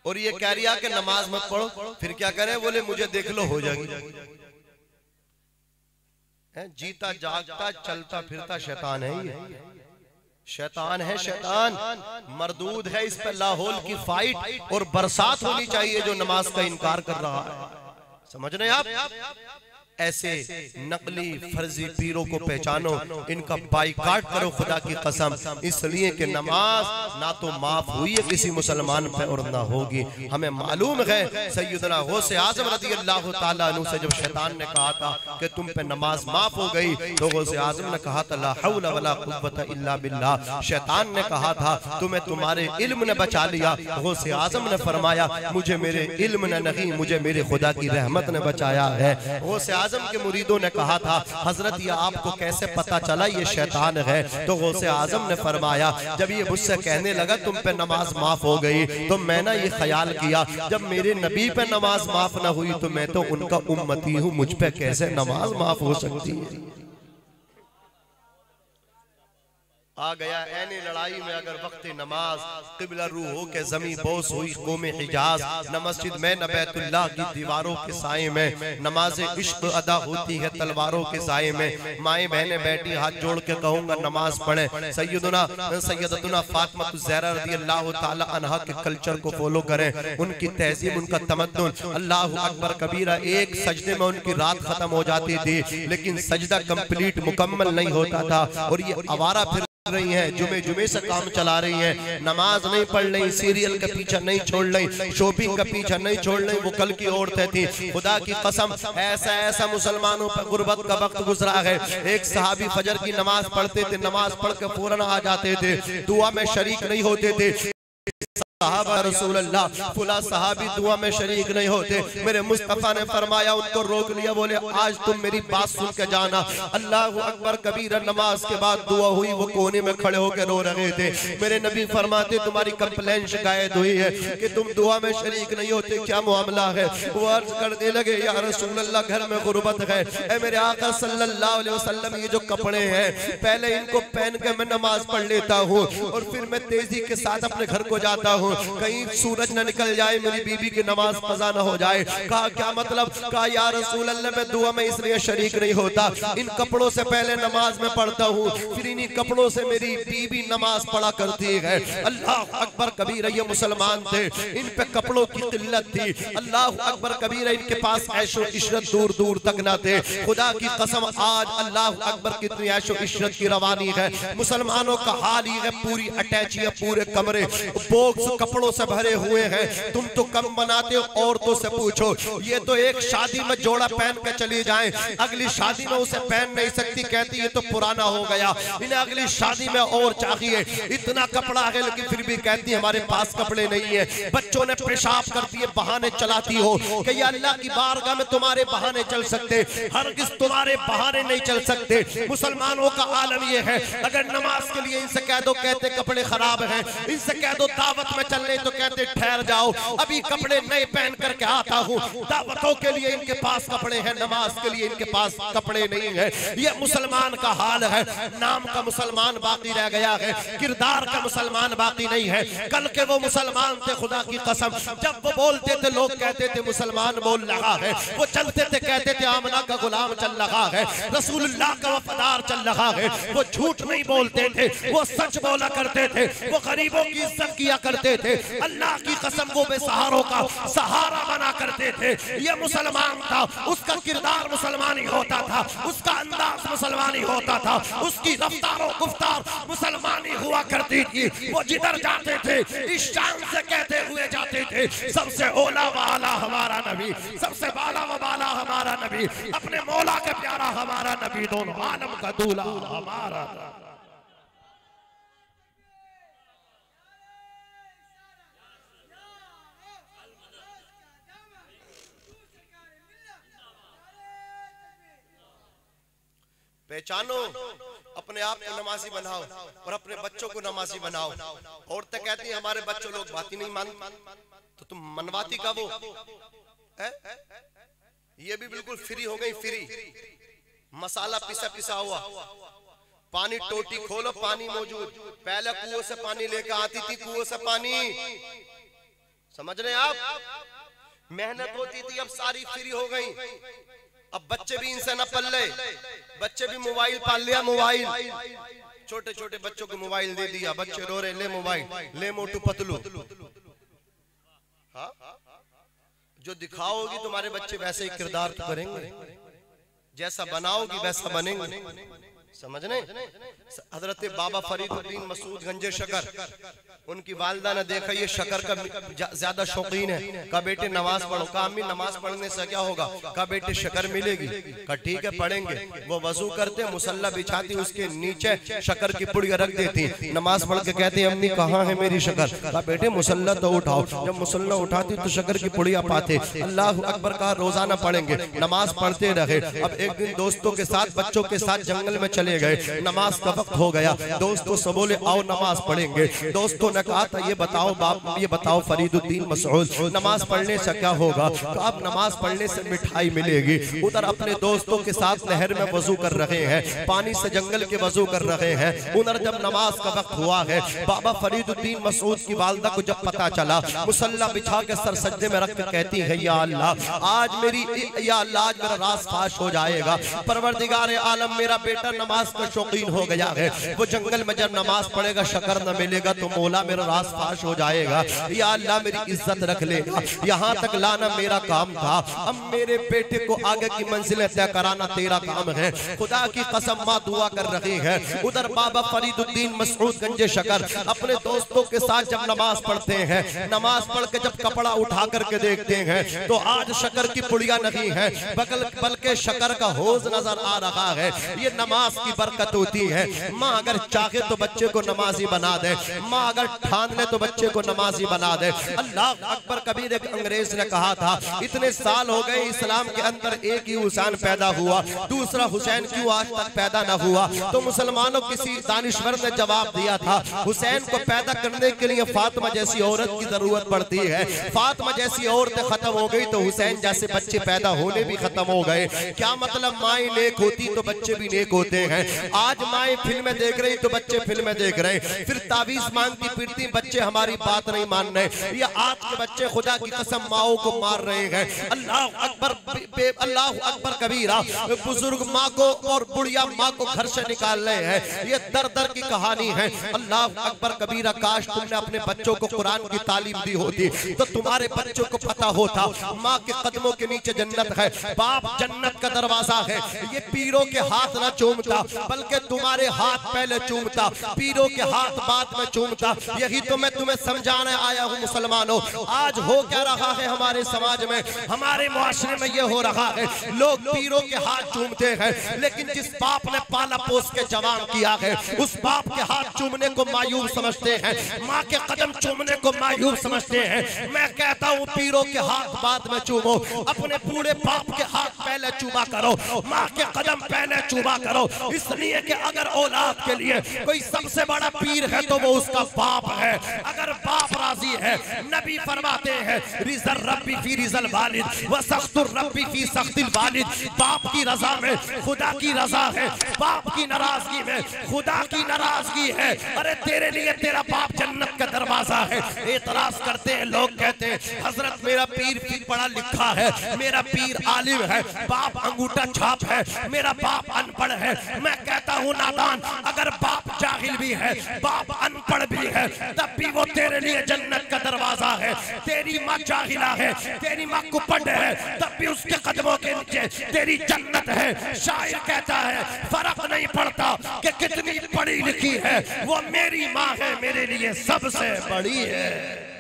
और ये कह रिया कि नमाज मत पढ़ो, फिर क्या करे? बोले मुझे देख लो हो जाएगी। जीता जागता चलता फिरता शैतान है ये, शैतान है, शैतान मरदूद है। इस पे लाहौल की फाइट और बरसात होनी चाहिए जो नमाज का इनकार कर रहा है। समझ रहे आप? ऐसे नकली फर्जी पीरों को पहचानो, इनका बाइकाट करो खुदा की कसम, इसलिए कि नमाज ना तो माफ हुई है किसी मुसलमान पे और ना होगी। हमें मालूम है सैयदना गौसे आजम रज़ी अल्लाह ताला अन्हु से जब शैतान ने कहा था कि तुम पे नमाज माफ हो गई, तो गौसे आजम ने कहा था ला हौला वला कुव्वता इल्ला बिल्लाह। शैतान ने कहा था तुम्हें तुम्हारे इल्म ने बचा लिया। गौसे आजम ने फरमाया मुझे मेरे इल्म ने नहीं, मुझे मेरे खुदा की रहमत ने बचाया है। गौसे आजम के मुरीदों ने कहा था हजरत ये आपको कैसे पता चला ये शैतान है? तो गौसे आजम ने फरमाया जब ये मुझसे कहने लगा तुम पे नमाज माफ हो गई, तो मैं ना ये ख्याल किया जब मेरे नबी पे नमाज माफ ना हुई तो मैं तो उनका उम्मती हूँ, मुझ पे कैसे नमाज माफ हो सकती है? आ गया ऐनी लड़ाई में अगर वक्त नमाज क़िबला रूह हो के ज़मीं बोस हुई कौम हिजाज, न मस्जिद में न बैतुल्लाह की दीवारों के साए में नमाज इश्क अदा होती है तलवारों के साए में। माएँ बहनें बैठी हाथ जोड़ के कहूँगा नमाज पढ़ें। सैयदतुना फातिमा ज़हरा रज़ी अल्लाह ताला अन्हा के कल्चर को फॉलो करें, उनकी तहजीब, उनका तमद्दुन। अल्लाहु अकबर कबीरा, एक सजदे में उनकी रात खत्म हो जाती थी, लेकिन सजदा कंप्लीट मुकम्मल नहीं होता था। और ये आवारा फिर रही हैं, जुमे से काम चला रही हैं, नमाज नहीं पढ़ रही, सीरियल का पीछा नहीं छोड़ रही, शॉपिंग का पीछा नहीं छोड़ रही। वो कल की औरतें थी। खुदा की कसम ऐसा ऐसा मुसलमानों पर गुर्बत का वक्त गुजरा है। एक सहाबी फजर की नमाज पढ़ते थे, नमाज पढ़ के फौरन आ जाते थे, दुआ में शरीक नहीं होते थे। सहाबा रसूल अल्लाह फुला सहाबी दुआ में शरीक नहीं होते। मेरे मुस्तफा ने फरमाया उनको रोक लिया, बोले आज तुम मेरी बात सुन के जाना। अल्लाह अकबर कबीरा। नमाज के बाद दुआ हुई, वो कोने में खड़े होकर रो रहे थे। मेरे नबी फरमाते तुम्हारी कंप्लेन शिकायत हुई है कि तुम दुआ में शरीक नहीं होते, क्या मामला है? वो अर्ज करने लगे या रसूल अल्लाह घर में गुर्बत है। ऐ मेरे आका सल्लल्लाहु अलैहि वसल्लम ये जो कपड़े हैं पहले इनको पहन के मैं नमाज पढ़ लेता हूँ और फिर मैं तेजी के साथ अपने घर को जाता हूँ, कहीं सूरज न निकल जाए, मेरी बीबी की नमाज कज़ा न हो जाए। कहा क्या मतलब? कहा या रसूल अल्लाह मैं दुआ में इसलिए शरीक नहीं होता, इन कपड़ों से पहले नमाज में पढ़ता हूँ, फिर इन्हीं कपड़ों से मेरी बीबी नमाज पढ़ा करती है। अल्लाह अकबर कबीर, ये मुसलमान थे, इन पे कपड़ों की किल्लत थी। अल्लाह अकबर कबीर, इनके पास ऐशो इशरत दूर दूर तक न थे। खुदा की कसम आज अल्लाह अकबर कितनी ऐशो इशरत की रवानी है। मुसलमानों का हाल ही है, पूरी अटैची है, पूरे कमरे बॉक्स कपड़ों से भरे हुए हैं। तुम तो कम बनाते हो, औरतों से पूछो, ये तो एक शादी में जोड़ा पहन के चली जाए, अगली शादी में उसे पहन नहीं सकती, कहती ये तो पुराना हो गया, इन्हें अगली शादी में और चाहिए। इतना कपड़ा है लेकिन फिर भी कहती हमारे पास कपड़े नहीं है। बच्चों ने पेशाब कर दिए, बहाने चलाती हो कि ये अल्लाह की बारगाह में तुम्हारे बहाने चल सकते, हरगिज़ तुम्हारे बहाने नहीं चल सकते। मुसलमानों का आलम ये है, अगर नमाज के लिए इनसे कह दो कहते कपड़े खराब हैं, इनसे कह दो दावत में चलने तो कहते ठहर जाओ, अभी कपड़े नए पहन करके आता हूँ। दावतों के लिए इनके पास कपड़े हैं, नमाज के लिए इनके पास कपड़े नहीं है। ये मुसलमान का हाल है। नाम का मुसलमान बाकी रह गया है, किरदार का मुसलमान बाकी नहीं है। कल के वो मुसलमान थे, खुदा की कसम जब वो बोलते थे लोग कहते थे मुसलमान बोल रहा है, वो चलते थे कहते थे आमना का गुलाम चल रहा है, रसूलुल्लाह का वफादार चल रहा है। वो झूठ नहीं बोलते थे, वो सच बोला करते थे, वो गरीबों की इज्जत किया करते थे, अल्लाह की कसम वो बेसहारों का सहारा बना करते थे। ये मुसलमान था, उसका किरदार मुसलमानी होता था, उसका अंदाज मुसलमानी होता था, उसकी रफ्तार और गुफ्तार मुसलमानी हुआ करती थी। वो जिधर जाते थे इस शान से कहते हुए जाते थे, सबसे ओला वाला हमारा नबी, सबसे बाला व बाला हमारा नबी, अपने मौला के प्यारा हमारा नबी, दोनों आलम का दूल्हा हमारा। पहचानो, अपने आप को नमाजी बनाओ और अपने बच्चों को नमाजी बनाओ। औरतें कहती हैं हमारे बच्चों लोग बात ही नहीं मानते, तो तुम मनवाती का वो है? ये भी बिल्कुल फ्री हो गई, फ्री मसाला पिसा पिसा हुआ, पानी टोटी खोलो पानी मौजूद। पहले कुओं से पानी लेकर आती थी, कुओं से पानी समझ रहे हैं आप? मेहनत होती थी, अब सारी फ्री हो गई। अब बच्चे भी इनसे न पल्ले, बच्चे भी मोबाइल पाल लिया। मोबाइल, छोटे छोटे बच्चों को मोबाइल दे दिया, बच्चे रो रहे, ले मोबाइल, ले मोटू पतलू। हाँ, जो दिखाओगी तुम्हारे बच्चे वैसे ही किरदार तो करेंगे, जैसा बनाओगी वैसा बनेंगे। समझ रहे? हजरत बाबा फरीदुद्दीन मसूद गंजे शकर, उनकी वालिदा ने देखा ये शकर का ज्यादा शौकीन है। कहा बेटे नमाज पढ़ो। कहा अम्मी नमाज पढ़ने से क्या होगा? कहा बेटे शकर मिलेगी। कहा ठीक है पढ़ेंगे। वो वजू करते, मुसल्ला बिछाती, उसके नीचे शकर की पुड़िया रख देती। नमाज पढ़ के कहती अम्मी कहाँ है मेरी शकर? कहा बेटे मुसल्ला तो उठाओ। जब मुसल्ला उठाती तो शकर की पुड़िया पाते। अल्लाह अकबर कहा रोजाना पढ़ेंगे। नमाज पढ़ते रहे। अब एक दिन दोस्तों के साथ, बच्चों के साथ जंगल में चले गए। नमाज का वक्त हो गया। दोस्तों से बोले आओ नमाज पढ़ेंगे। दोस्तों ने कहा था ये बताओ बाप, ये बताओ फरीदुद्दीन मसूद, नमाज पढ़ने से क्या होगा? तो अब नमाज पढ़ने से मिठाई मिलेगी। उधर अपने दोस्तों के साथ नहर में वजू कर रहे हैं, पानी से जंगल के वजू कर रहे हैं। उधर जब नमाज का वक्त हुआ है, बाबा फरीदुद्दीन मसूद की वालिदा को जब पता चला, मुसल्ला बिछा के सर सज्जे में रख कर कहती है या अल्लाह आज मेरी, या अल्लाह आज मेरा राज फाश हो जाएगा। परवरदिगार आलम मेरा बेटा नमाज का शौकीन हो गया है, वो जंगल में जब नमाज पढ़ेगा शकर न मिलेगा तो मौला मेरा राज फाश हो जाएगा। या अल्लाह मेरी इज्जत रख लेगा। यहाँ तक लाना मेरा काम था, अब मेरे बेटे को आगे की मंजिलें तय कराना तेरा काम है। खुदा की कसम माँ दुआ कर रही है। उधर बाबा फरीदुद्दीन मसूद गंजे शकर अपने दोस्तों के साथ जब नमाज पढ़ते हैं, नमाज पढ़ के जब कपड़ा उठा करके देखते हैं तो आज शकर की पुड़िया नहीं है, बल्कि शकर का होज नजर आ रहा है। ये नमाज की बरकत होती है। माँ अगर चाहे तो बच्चे को नमाजी बना दे, माँ अगर ठान ले तो बच्चे को नमाजी बना दे। अल्लाह अकबर। कबीर एक अंग्रेज ने कहा था इतने साल हो गए इस्लाम के अंदर एक ही हुसैन पैदा हुआ, दूसरा हुसैन क्यों आज तक पैदा न हुआ? तो मुसलमानों किसी दानिश्वर ने जवाब दिया था हुसैन को पैदा करने के लिए फातिमा जैसी औरत की जरूरत पड़ती है। फातिमा जैसी औरतें खत्म हो गई तो हुसैन जैसे बच्चे पैदा होने भी खत्म हो गए। क्या मतलब? माएं नेक होती तो बच्चे भी नेक होते हैं। आज माएं फिल्में देख रही तो बच्चे फिल्में देख रहे, फिर तावीज मांगती फिरती, बच्चे हमारी बात नहीं मान रहे। ये आज के बच्चे खुदा की कसम माओ को मार रहे हैं। अल्लाह अकबर, अल्लाह अकबर कबीरा। बुजुर्ग माँ को और बुढ़िया माँ को घर से निकाल रहे हैं। ये दर दर की कहानी है। अल्लाह अकबर कबीरा। काश तुमने अपने बच्चों को कुरान की तालीम दी होती तो तुम्हारे बच्चों को पता होता माँ के कदमों के नीचे जन्नत है, बाप जन्नत का दरवाजा है। ये पीरों के हाथ न चूमता बल्कि तुम्हारे हाथ पहले चूमता, पीरों के हाथ बाद में चूमता। यही तो मैं तुम्हें समझाने आया हूँ मुसलमानों। आज हो क्या रहा है हमारे समाज में, हमारे मुआशरे में ये हो रहा है, लोग पीरों के हाथ चूमते हैं, लेकिन जिस बाप ने पाला पोस के जवान किया है उस बाप के हाथ चूमने को मायूब समझते हैं, माँ के कदम चूमने को मायूब समझते हैं। मैं कहता हूँ पीरों के हाथ बाद में चूमो, अपने बूढ़े बाप के हाथ पहले चूमा करो, माँ के कदम पहले चूमा करो। इसलिए कि अगर औलाद के लिए कोई सबसे बड़ा पीर है तो वो उसका बाप है। अगर बाप राजी है, नबी फरमाते हैं रिज़ल रब्बी फी रिज़ल वालिद व सख्तुर रब्बी फी सख्तिल वालिद। बाप की रजा में खुदा की रजा है, बाप की नाराजगी में खुदा की नाराजगी है। अरे तेरे लिए तेरा बाप जन्नत का दरवाजा है। एतराज करते हैं लोग, कहते हैं हजरत मेरा पीर पढ़ा लिखा है, मेरा पीर आलिम है, बाप अंगूठा छाप है, मेरा बाप अनपढ़ है। मैं कहता हूँ नादान, अगर बाप जाहिल भी है, बाप अनपढ़ भी है, तब भी वो तेरे लिए जन्नत का दरवाजा है। तेरी माँ जाहिला है, तेरी माँ कुपड़ है, तब भी उसके कदमों के नीचे तेरी जन्नत है। शायर कहता है फर्क नहीं पड़ता कि कितनी पढ़ी लिखी है, वो मेरी माँ है, मेरे लिए सबसे बड़ी है।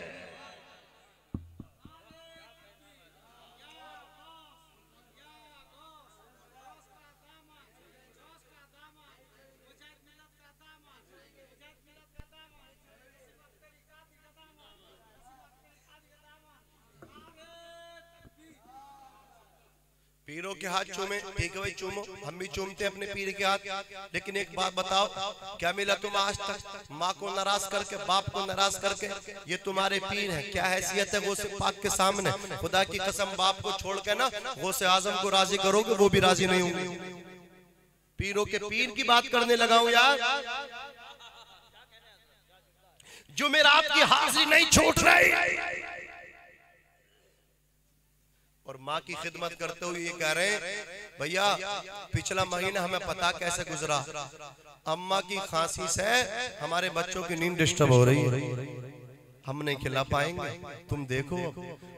पीरों के हाथ चूमे, ठीक है भाई चूमो, हम भी चूमते अपने पीर के हाथ। लेकिन एक बात बताओ, क्या मिला तुम आज तक माँ को नाराज करके, बाप को नाराज करके? ये तुम्हारे पीर है, क्या हैसियत है गौसे पाक के सामने? खुदा की कसम बाप को छोड़ के ना गौसे आजम को राजी करोगे, वो भी राजी नहीं होंगे। पीरों के पीर की बात करने लगा हूं यार। जुमेरात की हाजिरी नहीं छूट रही, और माँ की खिदमत करते हुए ये कह रहे हैं, भैया पिछला महीना हमें पता कैसे गुजरा, अम्मा की खांसी से हमारे बच्चों की नींद डिस्टर्ब हो रही है, हम नहीं खिला पाएंगे। तुम देखो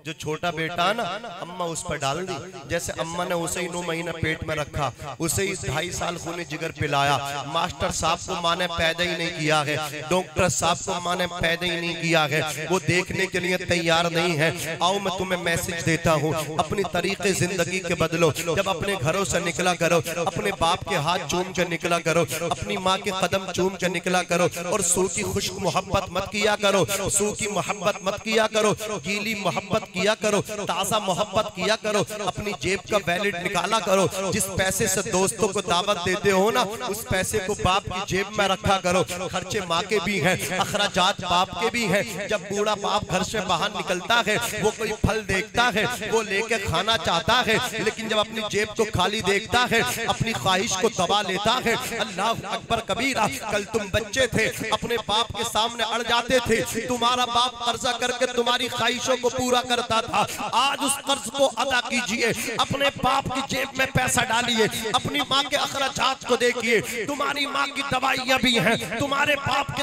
जो छोटा बेटा ना, अम्मा उस पर डाल दी, जैसे अम्मा ने उसे ही 9 महीना पेट में रखा, उसे ही 2.5 साल खूनी जिगर पिलाया। मास्टर साहब को माँ ने पैदा ही नहीं किया है, डॉक्टर साहब को माँ ने पैदा ही नहीं किया है, वो देखने के लिए तैयार नहीं है। आओ मैं तुम्हें मैसेज देता हूँ, अपनी तरीके जिंदगी के बदलो। जब अपने घरों से निकला करो, अपने बाप के हाथ चूम के निकला करो, अपनी माँ के कदम चूम के निकला करो, और सू की खुश्क मोहब्बत मत किया करो, सू की मोहब्बत मत किया करो, गीली मोहब्बत किया करो, ताजा मोहब्बत किया करो। अपनी जेब का वैलेट निकाला करो, जिस पैसे से दोस्तों को दावत देते हो ना, उस पैसे को बाप की जेब में रखा करो। खर्चे माँ के भी हैं, अखराजात बाप के भी हैं। जब बूढ़ा बाप घर से बाहर निकलता है, वो कोई फल देखता है, वो लेके खाना चाहता है, लेकिन जब अपनी जेब को खाली देखता है, अपनी ख्वाहिश को दबा लेता है। अल्लाह अकबर कबीरा। कल तुम बच्चे थे, अपने बाप के सामने अड़ जाते थे, तुम्हारा बाप कर्जा करके तुम्हारी ख्वाहिशों को पूरा करता था। आज उस कर्ज को अदा कीजिए, अपने बाप की जेब में पैसा डालिए, अपनी माँ के अखराजात को देखिए। तुम्हारी माँ की दवाइयाँ भी हैं, तुम्हारे बाप के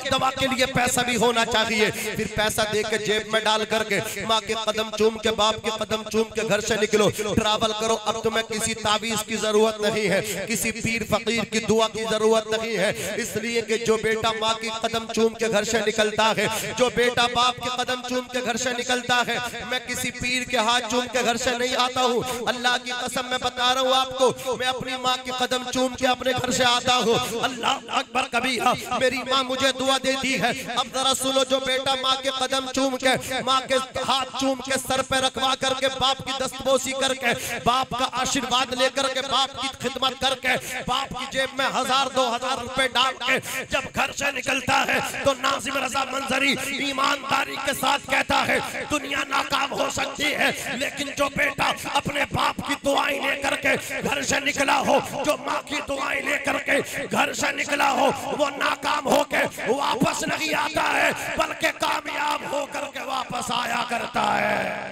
दवा के लिए पैसा भी होना चाहिए। फिर पैसा दे के जेब में डाल करके माँ के कदम चूम के, बाप के कदम चूम के घर से निकलो, ट्रैवल करो। अब तुम्हें किसी तावीज की जरूरत नहीं है, किसी पीर फकीर की दुआ की जरूरत नहीं है, इसलिए कि जो बेटा माँ की कदम चूम के घर से निकलता है, जो बेटा बाप के कदम चूम के घर से निकलता है, मैं किसी पीर के हाथ चूम के घर से नहीं आता हूँ। अल्लाह की कसम मैं बता रहा हूँ आपको, मैं अपनी माँ के कदम चूम के अपने घर से आता हूँ। अल्लाह अकबर कबीरा। मेरी माँ मुझे दुआ देती है। अब जरा सुनो, जो बेटा माँ के कदम चूम के, माँ के हाथ चूम के, सर पे रखवा करके, बाप की दस्तबोसी करके, बाप का आशीर्वाद लेकर के, बाप की खिदमत करके, बाप की जेब में 1000-2000 रुपए डाल के जब घर से निकलता है, तो नाज़िम रज़ा मंजरी ईमानदारी के साथ कहता है, दुनिया नाकाम हो सकती है, लेकिन जो बेटा अपने बाप की दुआएं लेकर के घर से निकला हो, जो माँ की दुआएं लेकर के घर से निकला हो, वो नाकाम होके वापस नहीं आता है, बल्कि कामयाब होकर के वापस आया करता है।